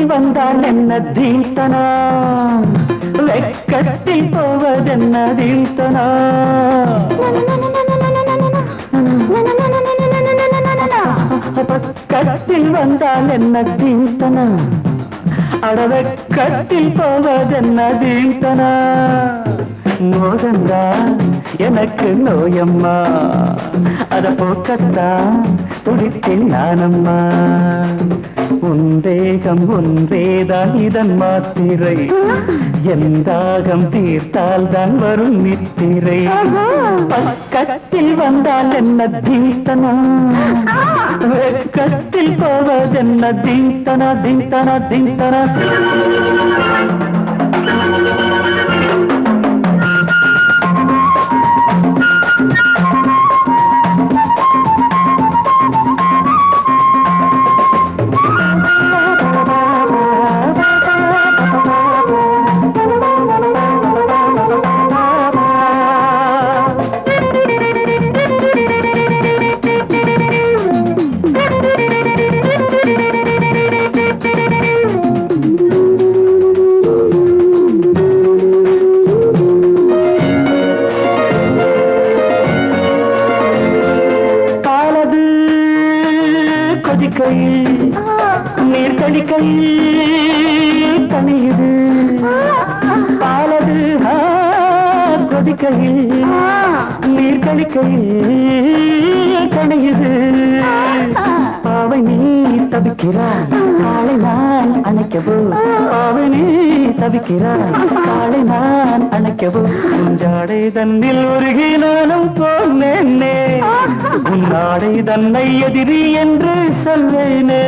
வந்தால் என்ன தீர்த்தனா வெக்கத்தில் போவதென்ன தீர்த்தனா பக்கத்தில் வந்தால் என்ன தீர்த்தனா அடவெக்கத்தில் போவதென்ன தீர்த்தனா மோகந்தா எனக்கு நோயம்மா அத போக்கத்தா துடித்தேன் நானம்மா உன் தேகம் ஒன்றேதான் இதன் மாத்திரை எந்தாகம் தீர்த்தால் தான் வரும் நித்திரை பக்கத்தில் வந்தால் என்ன தீர்த்தனா வெக்கத்தில் போவதென்ன தீர்த்தனா தீர்த்தனா தீர்த்தனா நீர் கடிக்கையில் தனியுது பாலது கொதிக்கையில் நீர் கடிக்கையில் தனியுது பாவை நீ தவிக்கிறாய் காலை நான் அணைக்கவோ பாவை நீ தவிக்கிறாய் காலை நான் அணைக்கவோ உஞ்சாடை தன்னில் உருகி நானும் போனேனே உன்னாடை தன்னை எதிரி என்று சொல்வேனே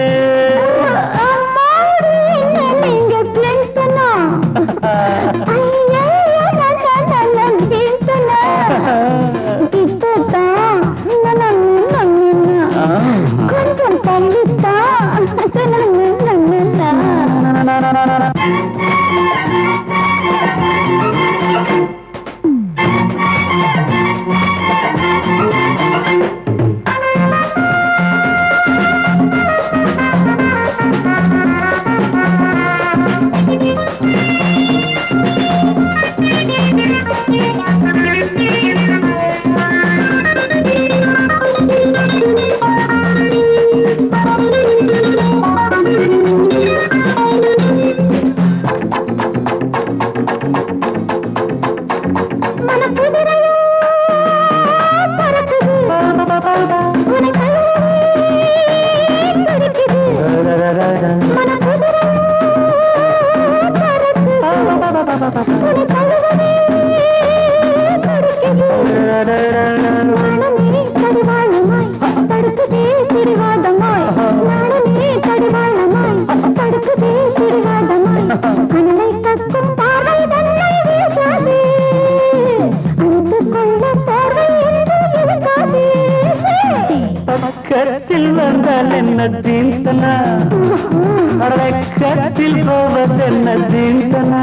பக்கத்தில் வந்தால் என்ன தீர்த்தனா பக்கத்தில் போவதென்ன தீர்த்தனா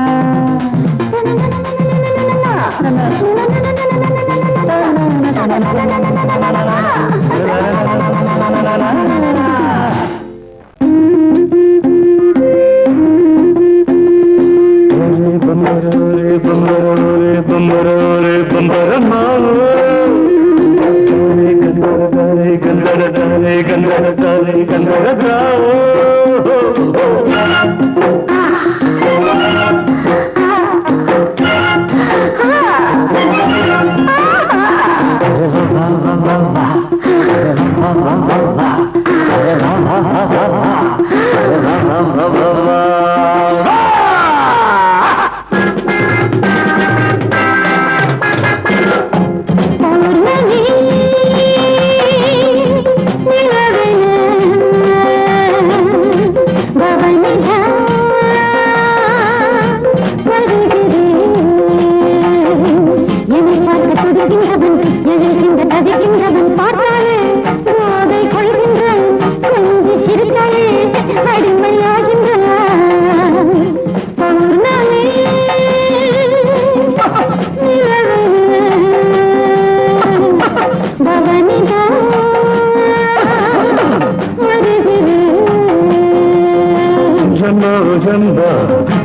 அடிமையாகின்ற ரொம்ப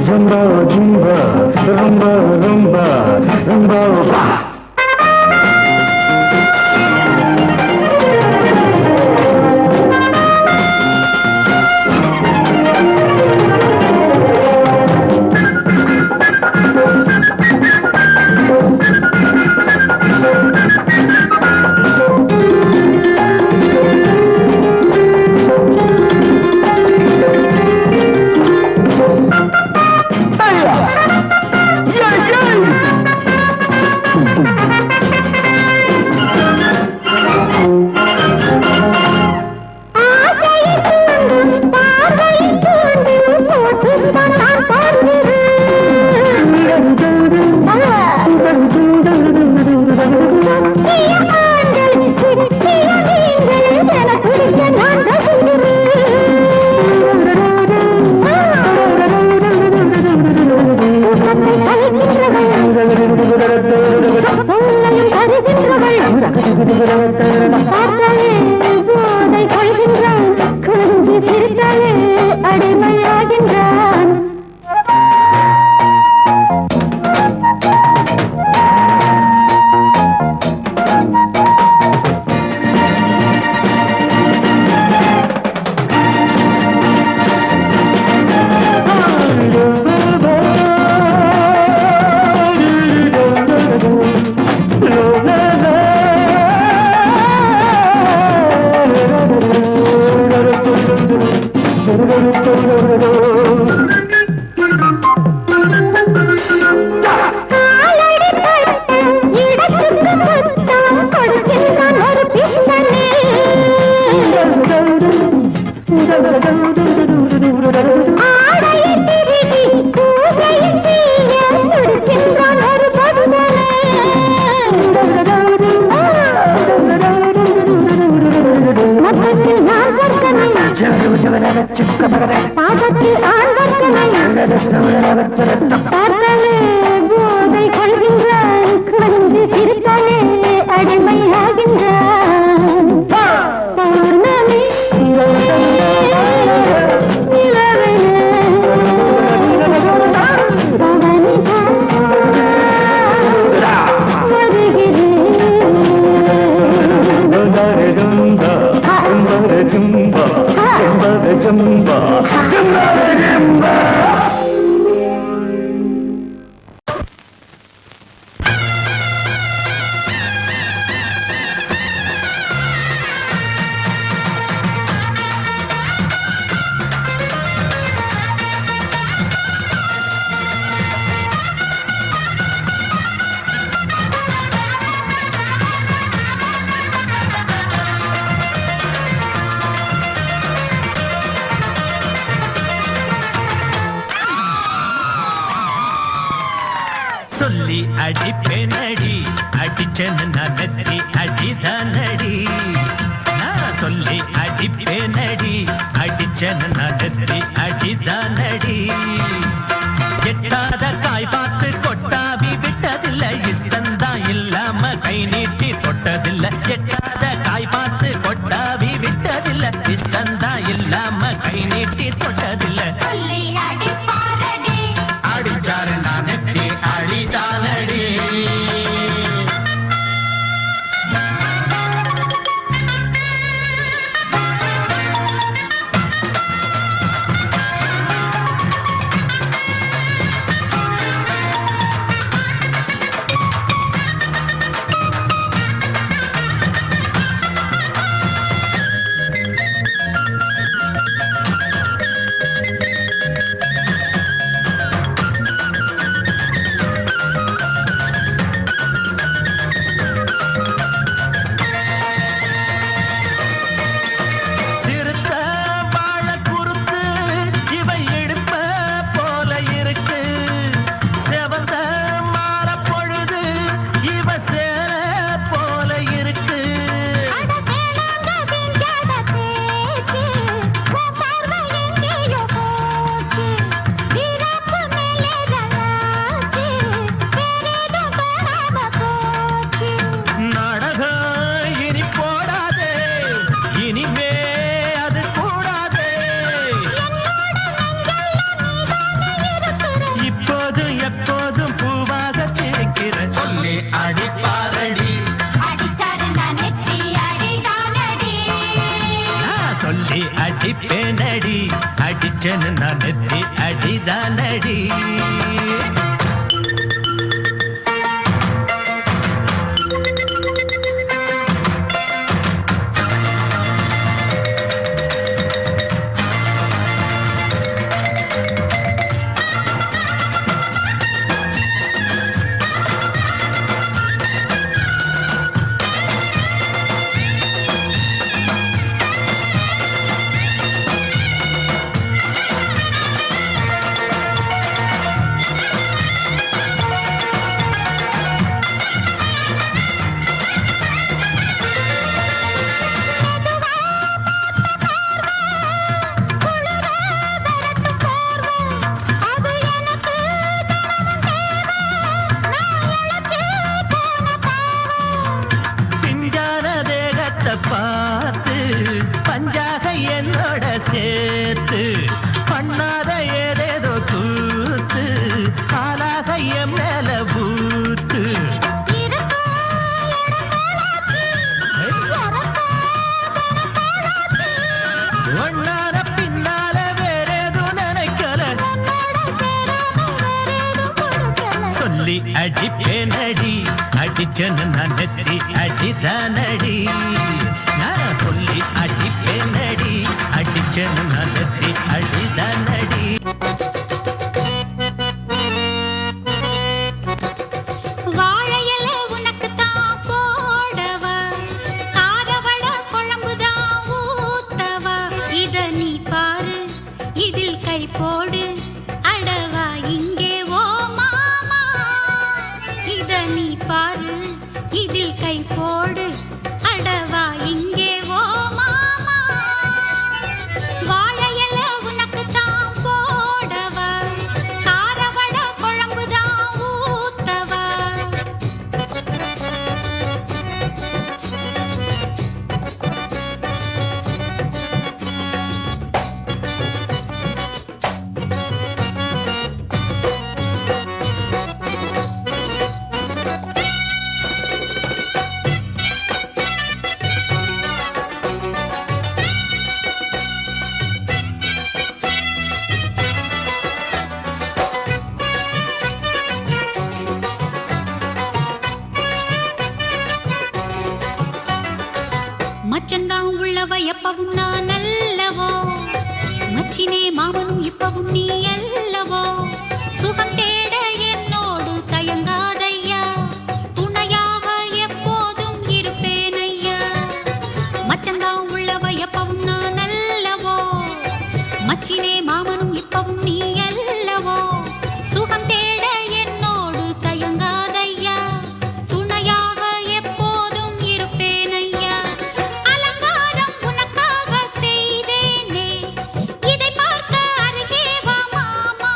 ஜம்பா ஜும்பா ரொம்ப ரொம்ப ரொம்ப பா. அடிமையாகின்றான். பாதத்தில் பார்த்தாலே போதை கொள்கின்றான். கொஞ்சி சிரித்தாலே அடிமையாகின்றான். பௌர்ணமி ஜம்பா ஜம்பா ஜம்பா. சொல்லி அடிப்பேனடி அடிச்சேன்னு நான் நெத்தி அடிதானடி. நான் சொல்லி அடிப்பேனடி அடிச்சேன்னு நான் நெத்தி அடிதானடி. எட்டாத காய் பார்த்து கொட்டாவி விட்டதில்லை, இஷ்டந்தான் இல்லாம கை நீட்டி தொட்டதில்லை. எட்டாத காய் பார்த்து கொட்டாவி விட்டதில்லை, இஷ்டந்தான் இல்லாம கை நீட்டி தொட்டதில்லை. சொல்லி அடிப்பாரடி அடிச்சாரு நான் நெத்தி அழிதானடி. அடிப்பேனடி அடிச்சனு நான் நெத்தி அடிதானடி பார்த்து பஞ்சாக என்னோட சேர்த்து பண்ணாத ஏதேதோ கூத்து ஆளாக என் மேல பூத்து ஒன்னார பின்னால வேறேதோ நினைக்கல சொல்லி அடிப்பேனடி அடிச்சனு நான் நெத்தி அடிதானடி நான் சொல்லி அடிப்பேனடி அடிச்சனு நான் நெத்தி அடிதானடி வாழையில உனக்கு தான் போடவா காரவட குழம்பு தான் ஊத்தவா இத நீ பாரு இதில் கை போடு அடவா இங்கே ஓ மாமா இத நீ பாரு இதில் கை போடு அடவா இங்கே ஓ மாமா வாழையில உனக்கு தான் போடவா காரவட குழம்பு தான் ஊத்தவா மச்சந்தான் உள்ளவ எப்பவும் நான் அல்லவோ மச்சினே மாமனும் இப்பவும் நீ அல்லவோ சுகம் தேட என்னோடு தயங்காதையா துணையாக எப்போதும் இருப்பேனையா மச்சந்தான் உள்ளவ எப்பவும் நான் அல்லவோ மச்சினே மாமனும் இப்பவும் நீ அல்லவோ சுகம் தேட என்னோடு தயங்காதையா துணையாக எப்போதும் இருப்பேனையா அலங்காரம் உனக்காக செய்தேனே இதை பார்க்க அருகே வா மாமா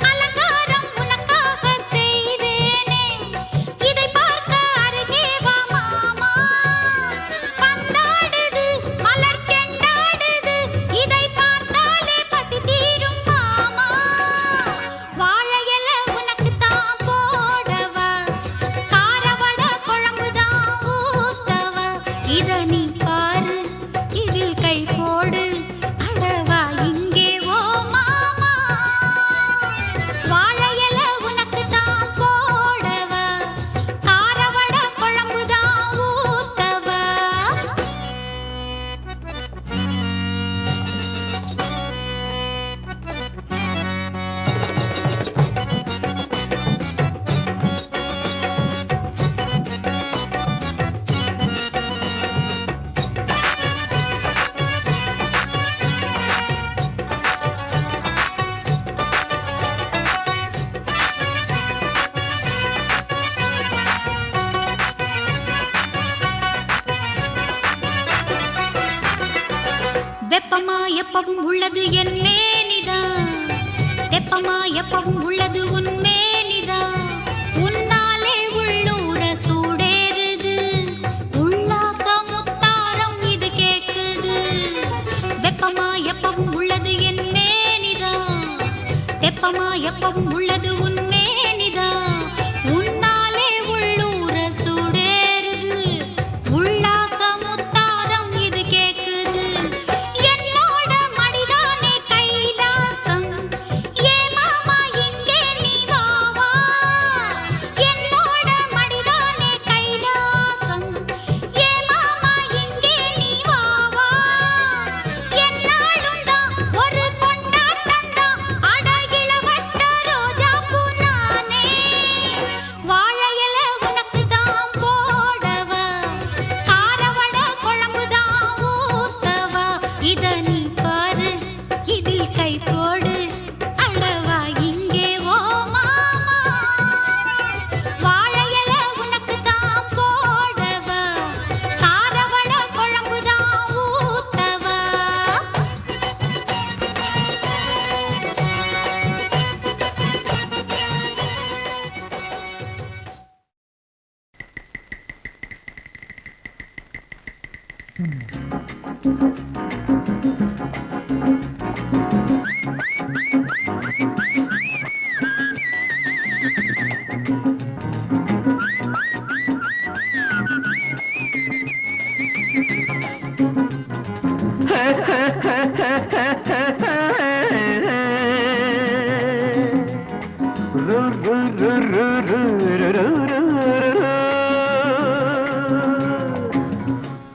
அலங்காரம் உனக்காக செய்தேனே இதை பார்க்க அருகே வா மாமா பந்தாடுது மலர் செண்டாடுது இதை பார்த்தாலே பசி தீரும் மாமா வாழையில உனக்கு தான் போடவா காரவட குழம்பு தான் ஊத்தவா இத நீ பாரு இதில் கை போடு அடவா இங்கே ஓ மாமா வாழையில உனக்கு தான் போடவா காரவட குழம்பு தான் ஊத்தவா வெப்பமா எப்பவும் உள்ளது என் மேனிதான் தெப்பமா எப்பவும் உள்ளது உன் மேனிதான் உன்னாலே உள்ளூர சூடேறுது உல்லாச முத்தாரம் இது கேக்குது வெப்பமா எப்பவும் உள்ளது என் மேனிதான் தெப்பமா எப்பவும் உள்ளது உன் மேனிதான் உன்னாலே உள்ளூர சூடேறுது உல்லாச முத்தாரம் இது கேக்குது என்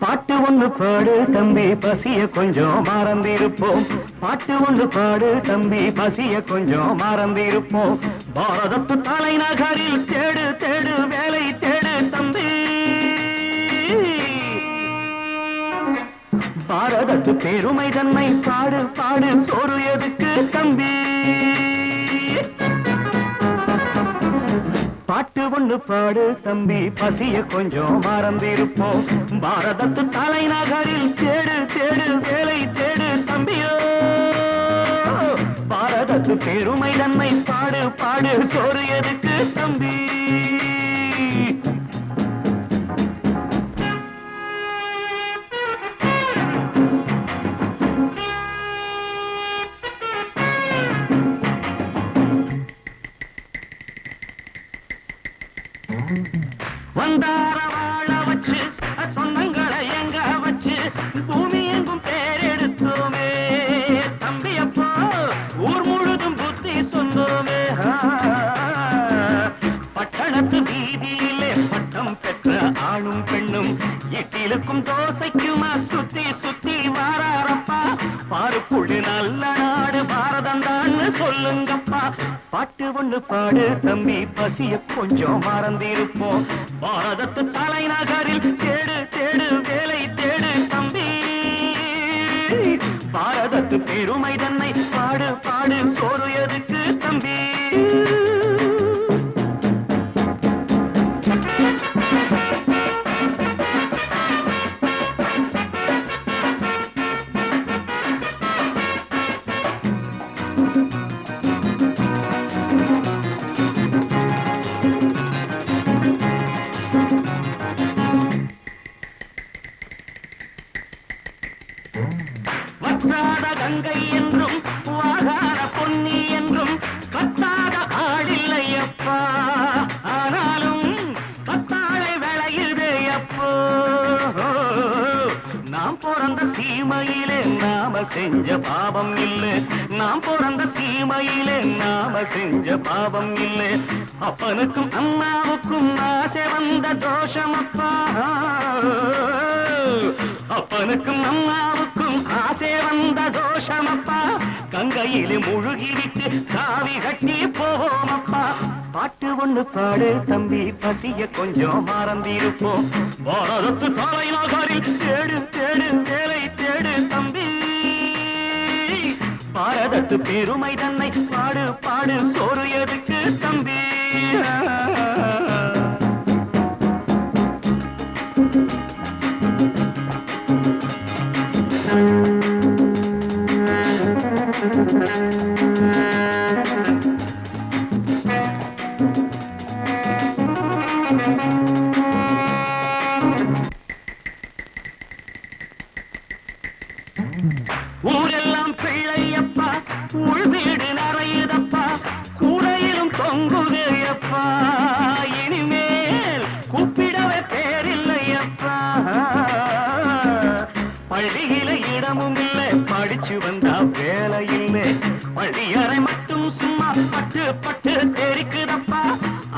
பாட்டு ஒண்ணு பாடு தம்பி பசிய கொஞ்சம் மறந்திருப்போம். பாட்டு ஒண்ணு பாடு தம்பி பசிய கொஞ்சம் மறந்திருப்போம். பாரதத்து தலைநகரில் தேடு தேடு வேலை தேடு தம்பி. பாரதத்து பெருமை தன்னை பாடு பாடு சோறு எதுக்கு தம்பி. பாட்டு ஒண்ணு பாடு தம்பி பசிய கொஞ்சம் மறந்திருப்போம். பாரதத்து தலைநகரில் தேடு தேடு வேலை தேடு தம்பியோ. பாரதத்து பெருமை தன்னை பாடு பாடு சோறு எதுக்கு தம்பி. வந்தார வாழ வச்சு சொந்தங்களை எங்க வச்சு பூமி எங்கும் பேரெடுத்தோமே தம்பி. அப்போ ஊர் முழுதும் புத்தி சொன்னோமே. பட்டணத்து வீதியிலே பட்டம் பெற்ற ஆணும் பெண்ணும் இட்டிலுக்கும் தோசைக்குமா சுத்தி சுத்தி வாராரப்பா. பாருக்குள்ளு நல்ல நாடு பாரதம் தான் சொல்லுங்கப்பா. பாட்டு ஒண்ணு பாடு தம்பி பசிய கொஞ்சம் மறந்திருப்போம். பாரதத்து தலைநகரில் தேடு தேடு வேலை தேடு தம்பி. பாரதத்து பெருமை தன்னை பாடு பாடு சோறு எதுக்கு தம்பி. வற்றாத கங்கை என்றும் வாகாத பொன்னி என்றும் கத்தாத ஆடில்லையப்பா. ஆனாலும் கத்தாழை விளையுதே அப்போ. நாம் பிறந்த சீமையிலே நாம செஞ்ச பாவம் இல்லை. நாம் பிறந்த சீமையிலே நாம செஞ்ச பாவம் இல்லை. அப்பனுக்கும் அம்மாவுக்கும் ஆசை வந்த தோஷமப்பா. அப்பனுக்கும் அம்மாவுக்கும் ஆசை வந்த தோஷமப்பா. கங்கையிலே முழுகிவிட்டு காவி கட்டி போவோமப்பா. பாட்டு ஒண்ணு பாடு தம்பி பசிய கொஞ்சம் மறந்திருப்போம். பாரதத்து தலைநகரில் தேடு தேடு வேலை தேடு தம்பி. பாரதத்து பெருமை தன்னை பாடு பாடு சோறு எதுக்கு தம்பி. ஊரெல்லாம் பிள்ளையப்பா உள் வீடு நிறையுதப்பா. கூரையிலும் தொங்குதையப்பா. இனிமேல் கூப்பிடவே பேரில்லையப்பா. பள்ளியில இடமும் இல்லை படிச்சு வந்தா வேலை இல்லை. பள்ளியறை மட்டும் சும்மா பட்டு பட்டு தெரிக்குதப்பா.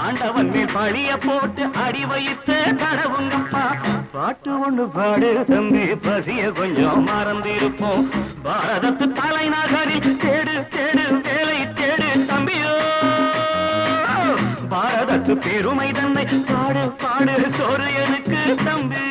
ஆண்டவன் மேல் பழிய போட்டு அடி வைத்து கடவுங்கப்பா. பாட்டு ஒண்ணு பாடு தம்பி பசிய கொஞ்சம் மறந்திருப்போம். பாரதத்து தலைநகரில் தேடு தேடு வேலை தேடு தம்பியோ. பாரதத்து பெருமை தன்னை பாடு பாடு சோறு எதுக்கு தம்பி.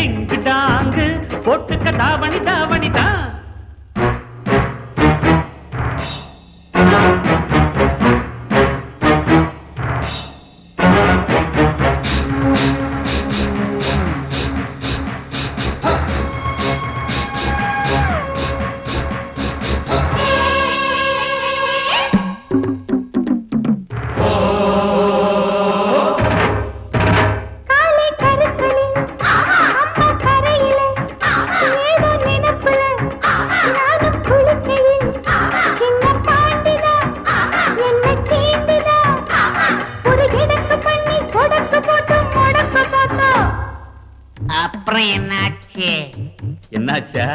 டிங்கு டாங்கு போட்டுக்க தாவணி தாவணி தான். அப்புறம் என்னாச்சு? என்னாச்சா?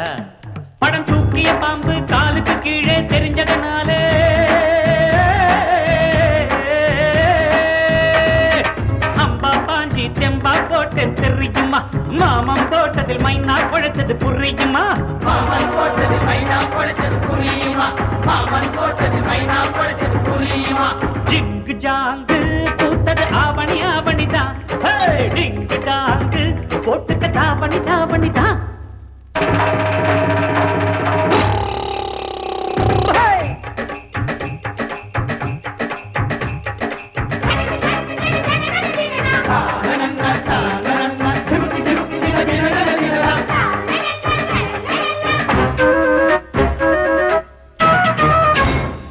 படம் தூக்கிய பாம்பு காலுக்கு கீழே தெரிஞ்சதனாலே அம்பா பாஞ்சி தெம்பா போட்டு தெரியுமா? மாமன் போட்டதில் மைனா குழைச்சது புரியுமா? மாமன் போட்டதில் மைனா குழைச்சது புரியுமா? மாமன் போட்டதில் மைனா குழைச்சது புரியுமா? ஜிங்கு ஜாங்கு பூத்தது ஆவணி ஆவணிதான். டிங்கு டாங்கு போட்டுக்க தாவணி தாவணி தான்.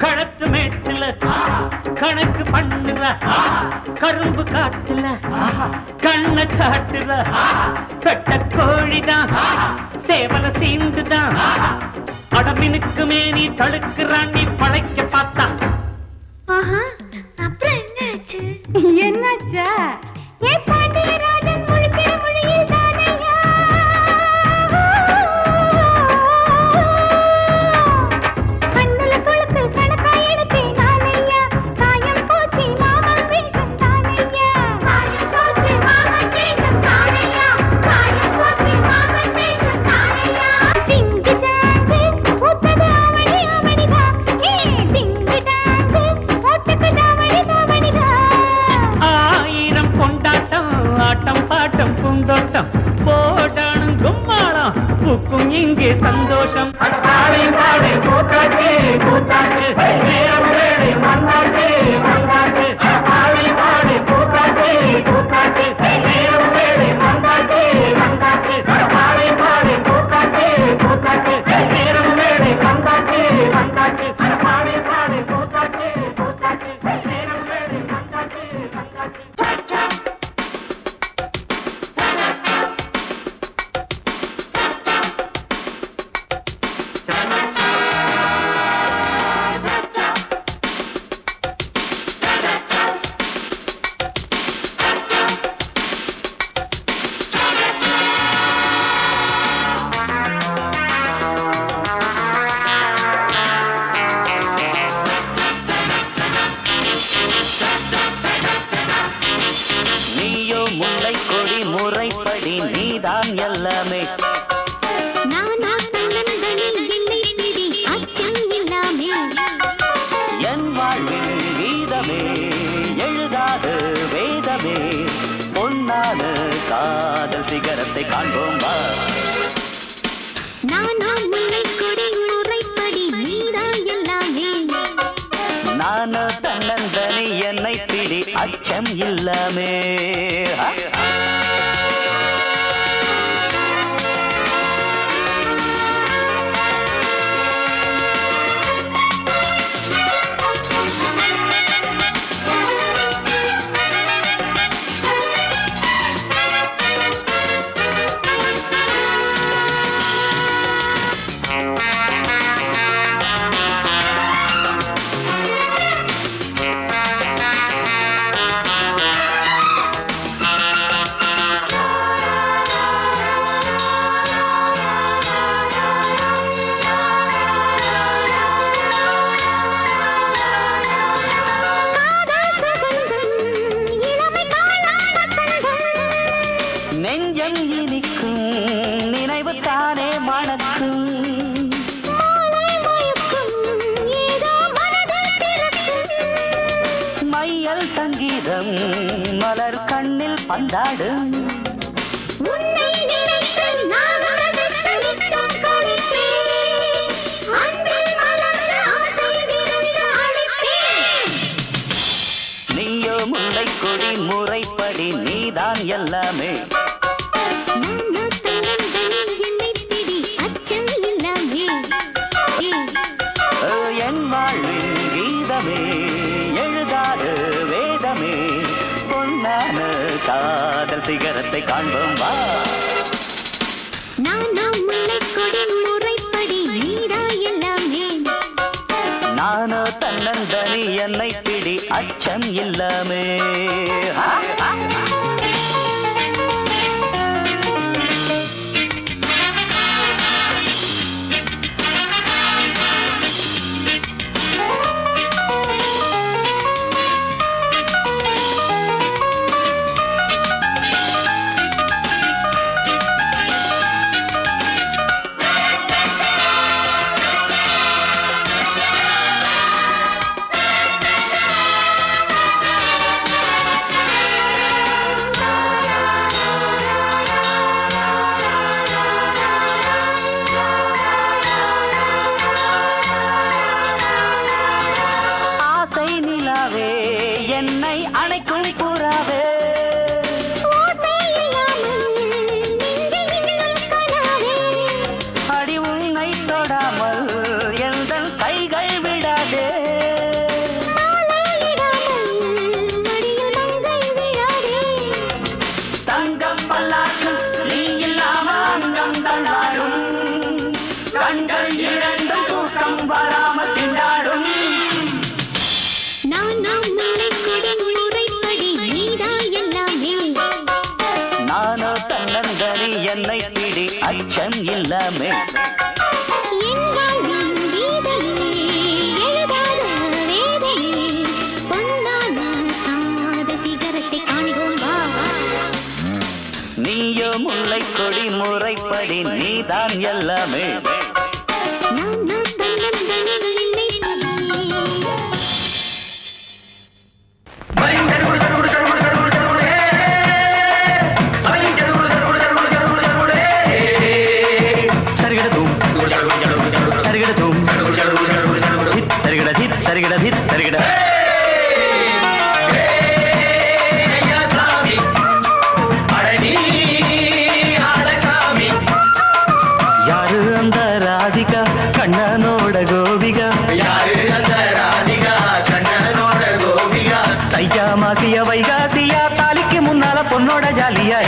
களத்து மேட்டுல கணக்கு பண்ணுற கரும்பு காட்டுல கண்ண காட்டுற கட்ட கோழிதான் சேவல சீண்டுதான். அடமினுக்கு மேனி தடுக்கிறான் நீ பழைக்க பார்த்தா. அப்புறம் என்னாச்சு? என்னாச்சா? ஏ பாண்டியராஜன் மொழிபெற மொழியில் தானையா கண்ணுல சொலுக்கு கணக்கா எடுத்தே நானையா. சாயம் போச்சு மாமன் வேஷம் தானையா. சாயம் போச்சு மாமன் வேஷம் தானையா. சாயம் போச்சு மாமன் வேஷம் தானையா. டிங்கு டாங்கு பூத்தது ஆவணி ஆவணிதான். ஏ டிங்கு டாங்கு போட்டுக்கு தாவணி தாவணிதான். ஆயிரம் கொண்டாட்டம் ஆட்டம் பாட்டம் பூந்தோட்டம் போடானும் கும்மாளம் பூக்கும் இங்கே சந்தோஷம். பாடி பாடி கூத்தாட்டு கூத்தாட்டு நேரம் வேலை மன்னாட்டு மன்னாட்டு. பாடி பாடி கூத்தாட்டு கூத்தாட்டு நேரம் வேலை மன்னாட்டு மன்னாட்டு. பாடி பாடி கூத்தாட்டு கூத்தாட்டு நேரம் வேலை மன்னாட்டு மன்னாட்டு. பாடி பாடி கூத்தாட்டு கூத்தாட்டு நேரம் வேலை மன்னாட்டு மன்னாட்டு. நீயோ முல்லை கொடி முறைப்படி நீதான் எல்லாமே. நானா தன்னந்தனில் என்னை பிடி அச்சம் இல்லாமே. என் வாழ்வில் கீதமே எழுதாது வேதமே. பொன்னான காதல் சிகரத்தை காண்போம் வா. நானா முல்லை கொடி முறைப்படி நீதான் எல்லாமே. நானோ தன்னந்தனி என்னை பிடி அச்சம் இல்லாமே. நெஞ்சம் இனிக்கும் நினைவு தானே மணக்கும். மையல் சங்கீதம் மலர் கண்ணில் பந்தாடும். உன்னை நினைக்க நானும் முல்லைக்கொடி முறைப்படி நீடா எல்லாமே நானோ தன்னந்தனி என்னை பிடி அச்சம் இல்லாமே என்னை அணைக்கும் புறாவே அடி உன்னை தொடாமல் எந்த கைகள் விடாதே தங்கம் பல்லாக்கு நீ இல்லாம அங்கம் தள்ளாடும் கண்கள் இரண்டு தூக்கம் வராமல் திண்டாடும் நானோ தன்னந்தனி என்னை பிடி அச்சம் இல்லாமே நீயோ முல்லைக்கொடி முறைப்படி நீதான் எல்லாமே யாரு அந்த ராதிகா கண்ணனோட கோபிகா தையா மாசிய வைகாசியா தாலிக்கு முன்னால பொண்ணோட ஜாலியா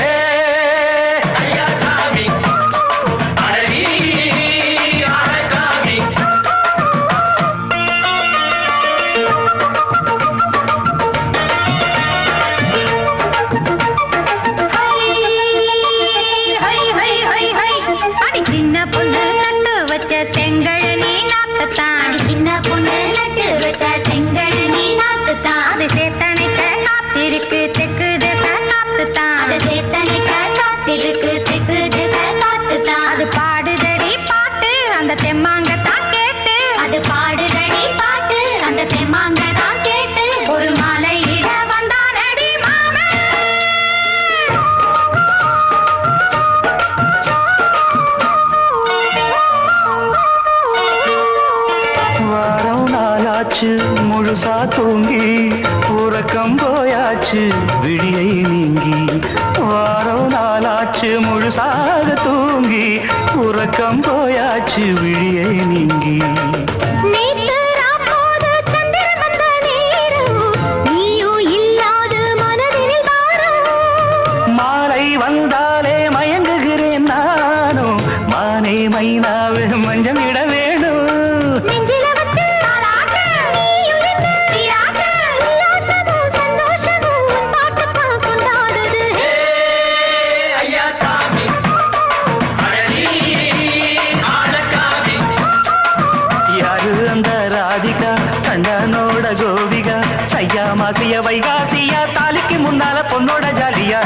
முழுசா தூங்கி உறக்கம் போயாச்சு விடியை நீங்கி வாரம் நாளாச்சு முழுசாக தூங்கி உறக்கம் போயாச்சு விடியை நீங்கி மாலை வந்தாலே மயங்குகிறேன் நானும் மானே மைனாவே மஞ்சம் இட வேணும் கண்ணனோட கோபிகா சையா மாசிய வைகாசியா தாலிக்கு முன்னால பொண்ணோட ஜாலியா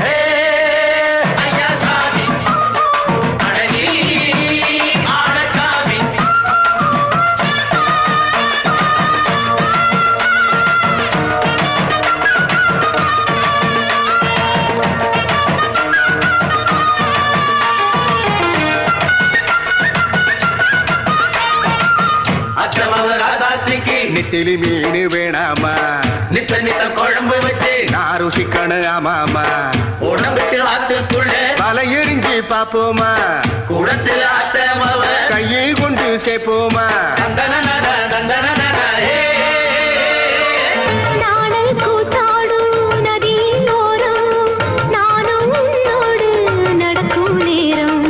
நெத்திலி மீன் வேணாமா நித்த நித்த குழம்பு வச்சு நான் ருசிக்கணும் ஆமாமா உடம்புக்கு ஆத்துக்குள்ள பல எரிஞ்சு பாப்போமா குடத்தில் ஆத்தமாவ கையை கொண்டு சேர்ப்போமா நடக்கும் நேரம்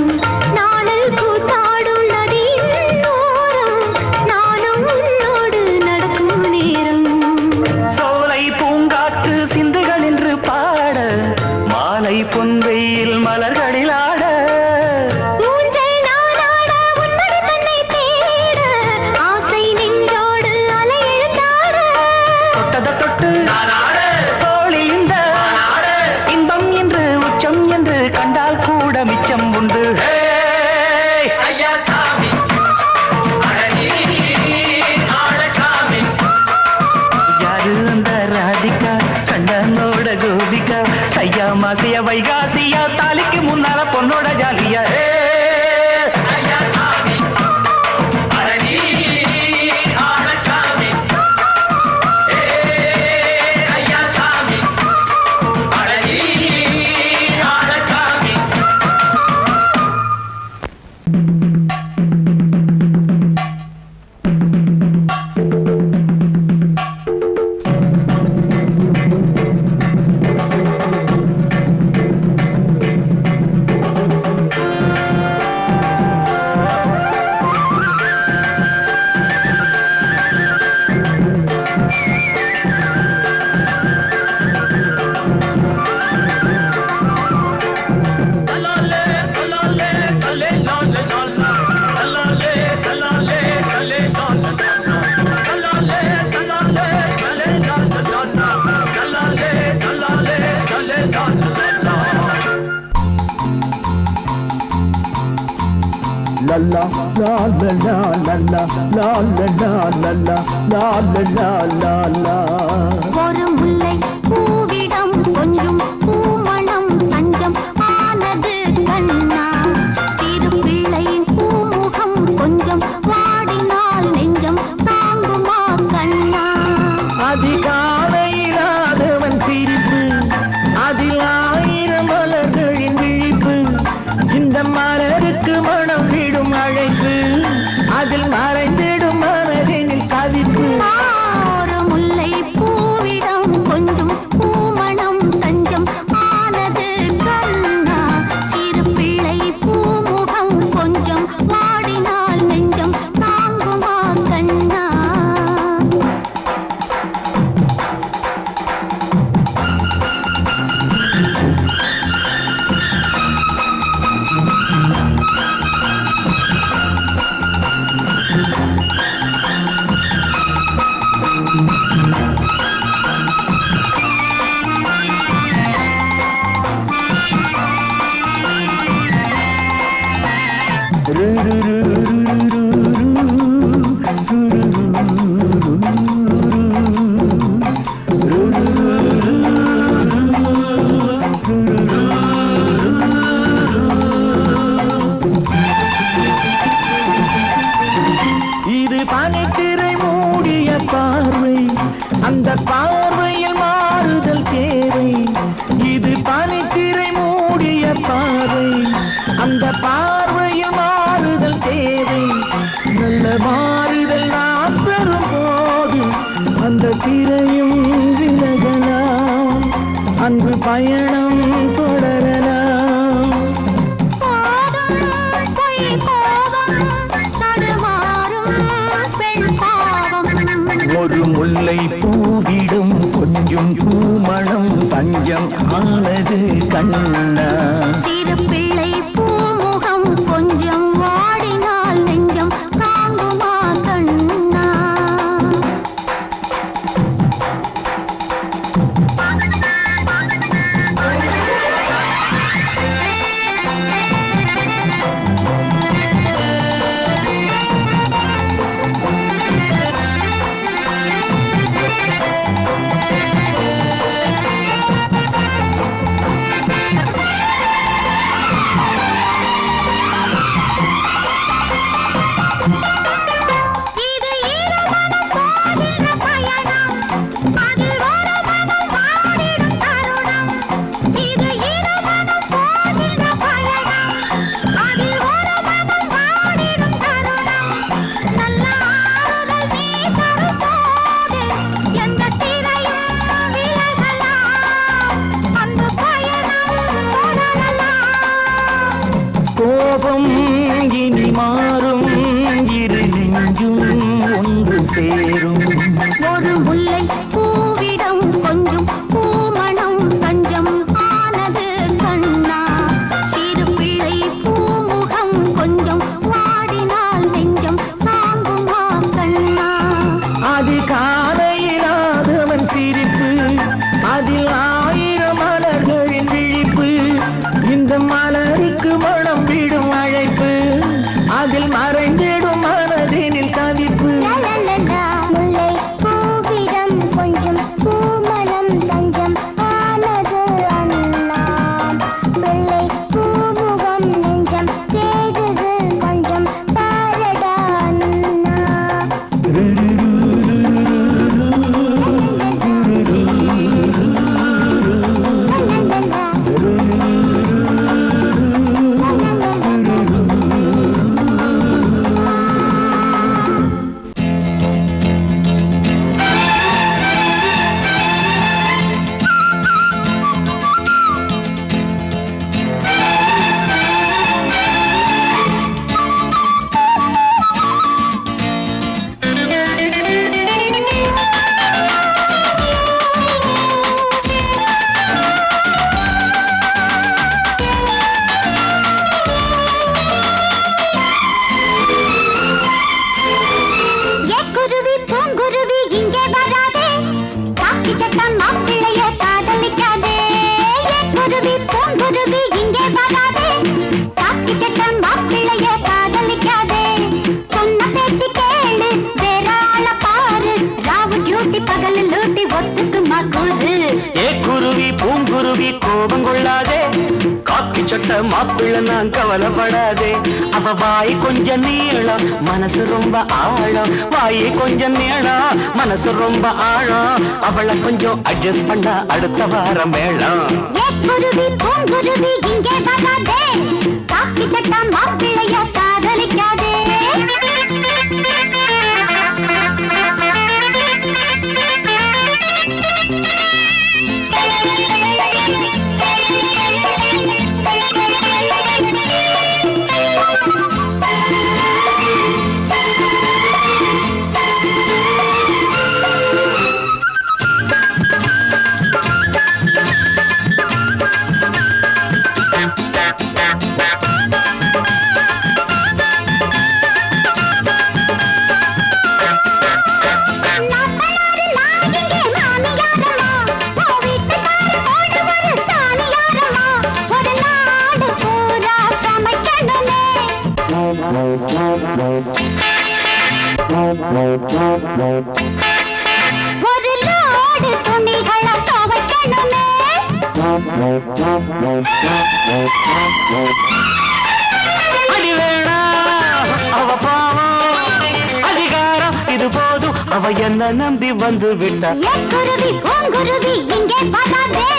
ஜாலியா ஐயா சாமி அழனி ஆளச்சாமி ஐயா சாமி அழனி ஆளச்சாமி ஒரு முல்லை பூவிடம் கொஞ்சம் பூமணம் தஞ்சம் ஆனது கண்ணா சிறு பிள்ளை பூமுகம் கொஞ்சம் வாடினால் நெஞ்சம் தாங்குமா கண்ணா அதிகாலையிலாதவன் சிரிப்பு அதில் ஆயிரம் மலர்களின் விழிப்பு இந்த மலருக்கு மனம் விடும் அழைப்பு அதில் மறைந்திடும் மனதினில் தவிப்பு ஒரு முல்லை பூவிடம் கொஞ்சம் பூமணம் தஞ்சம் ஆனது கண்ணா சிறு பிள்ளை பூமுகம் கொஞ்சம் வாடினால் நெஞ்சம் தாங்குமா கண்ணா இது பனித்திரை மூடிய பார்வை அந்த பார்வையில் மாறுதல் தேவை இது பனித்திரை மூடிய பார்வை அந்த பார்வையில் மாறுதல் தேவை நல்ல மாறுதல் நாம் பெறும் போது அந்த திரையும் விலகலாம் அன்பு பயணம் தொடரலாம் பொய் கோபம் தடுமாறும் பெண் பாவம் ஒரு முல்லை பூவிடும் கொஞ்சம் பூமணம் தஞ்சம் ஆனது கண்ணா சிறு பிள்ளை பூமுகம் கொஞ்சம் வாடினால் நெஞ்சம் தாங்குமா கண்ணா இது இருமனம் போகிற பயணம் அதில் ஒரு மனம் வாடிடும் தருணம் இது இருமனம் போகிற பயணம் அதில் ஒரு மனம் வாடிடும் தருணம் நல்ல ஆறுதல் நீ தரும் போது எந்த திரையும் விலகலாம் அன்பு பயணம் தொடரலாம் கோபம் இனி மாறும் இரு நெஞ்சும் ஒன்று சேரும் ஒரு முல்லை பூவிடம் கொஞ்சம் பூமணம் தஞ்சம் ஆனது கண்ணா சிறு பிள்ளை பூமுகம் கொஞ்சம் வாடினால் நெஞ்சம் தாங்குமா கண்ணா அது காலையிலாதவன் சிரிப்பு அதில் ஆயிரம் மலர்களின் விழிப்பு இந்த மலருக்கு மனம் விடும் அழைப்பு அதில் மறைந்திடும் மனதினில் தவிப்பு லலலலா, முல்லை பூவிடம் கொஞ்சம் பூமணம் தஞ்சம் ஆனது அண்ணா பிள்ளை பூமுகம் மாப்பிள்ள நான் கவலைப்படாதே. அவ வாய் கொஞ்சம் நீளம் மனசு ரொம்ப ஆழம், வாய் கொஞ்சம் நீளம் மனசு ரொம்ப ஆழம். அவளை கொஞ்சம் அட்ஜஸ்ட் பண்ண அடுத்த வாரம் மேளம். குருவி பூங்குருவி இங்கே வராதே, காக்கி சட்டா மாப்பிள்ளைய காதலிக்காதே. ஒரு லோடு துணிகளை துவைக்கணுமே. அடி வேணா அவ பாவம், அதிகாரம் இது போதும், அவ என்ன நம்பி வந்து விட்டா. குருவி பூங்குருவி இங்கே வராதே,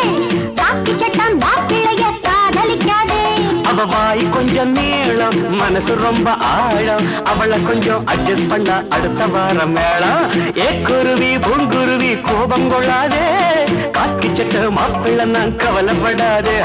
காக்கி சட்டம் மாப்பிள்ளைய காதலிக்காதே. அவ வாய் கொஞ்சம் நீளம் மனசு ரொம்ப ஆழம், அவளை கொஞ்சம் அட்ஜஸ்ட் பண்ண அடுத்த வாரம் மேளம். குருவி பூங்குருவி கோபம் கொள்ளாதே, காக்கி சட்ட மாப்பிள்ள நான் கவலைப்படாதே.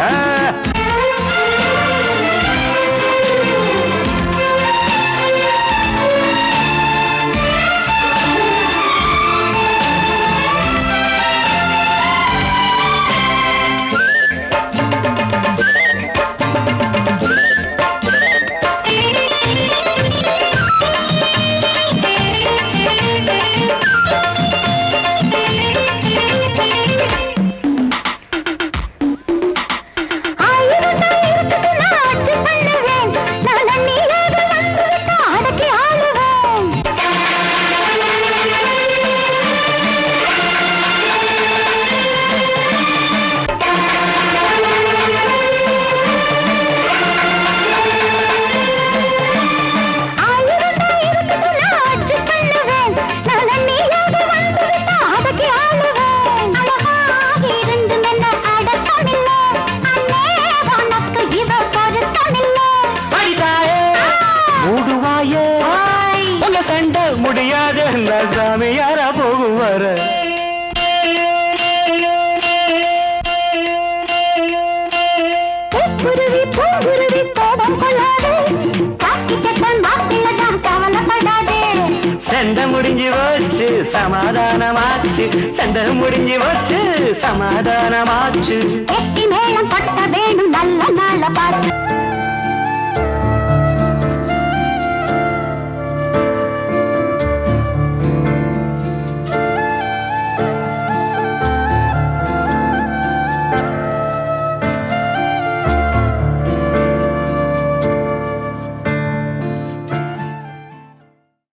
சண்டை முடியாது சாமி யாரா போகும் வர. குருவி பூங்குருவி கோபம் கொள்ளாதே, காக்கி சட்டம் மாப்பிள்ளை தான் கவலைப்படாதே. சண்டை முடிஞ்சு போச்சு சமாதானமாச்சு, சண்டை முடிஞ்சு போச்சு சமாதானமாச்சு. எட்டி மேளம் பட்ட வேணும் நல்ல நாள பார்த்து.